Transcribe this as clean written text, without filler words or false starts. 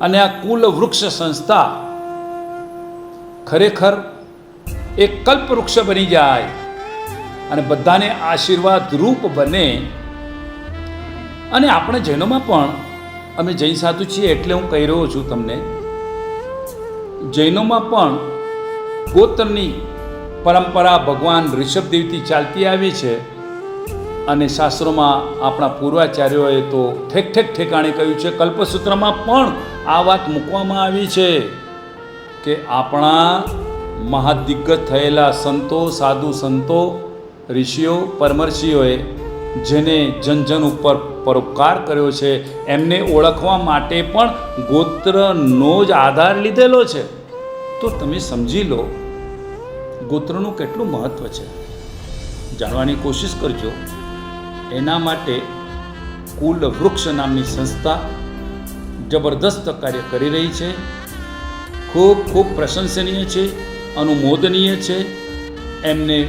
અને આ કુલ વૃક્ષ સંસ્થા ખરેખર એક કલ્પવૃક્ષ બની જાય અને બધાને આશીર્વાદ રૂપ બને. અને આપણે જૈનોમાં પણ, અમે જૈન સાધુ છીએ એટલે હું કહી રહ્યો છું તમને, જૈનોમાં પણ ગોત્રની પરંપરા ભગવાન ઋષભદેવથી ચાલતી આવી છે. અને શાસ્ત્રોમાં આપણા પૂર્વાચાર્યોએ તો ઠેક ઠેક ઠેકાણે કહ્યું છે, કલ્પસૂત્રમાં પણ આ વાત મૂકવામાં આવી છે કે આપણા મહાદિગ્ગજ થયેલા સંતો, સાધુ સંતો, ઋષિઓ, પરમર્ષિઓએ જેને જન ઉપર પરોપકાર કર્યો છે એમને ઓળખવા માટે પણ ગોત્રનો જ આધાર લીધેલો છે. તો તમે સમજી લો ગોત્રનું કેટલું મહત્ત્વ છે, જાણવાની કોશિશ કરજો. એના માટે કુલ વૃક્ષ નામની સંસ્થા જબરદસ્ત કાર્ય કરી રહી છે. ખૂબ ખૂબ પ્રશંસનીય છે, અનુમોદનીય છે. એમને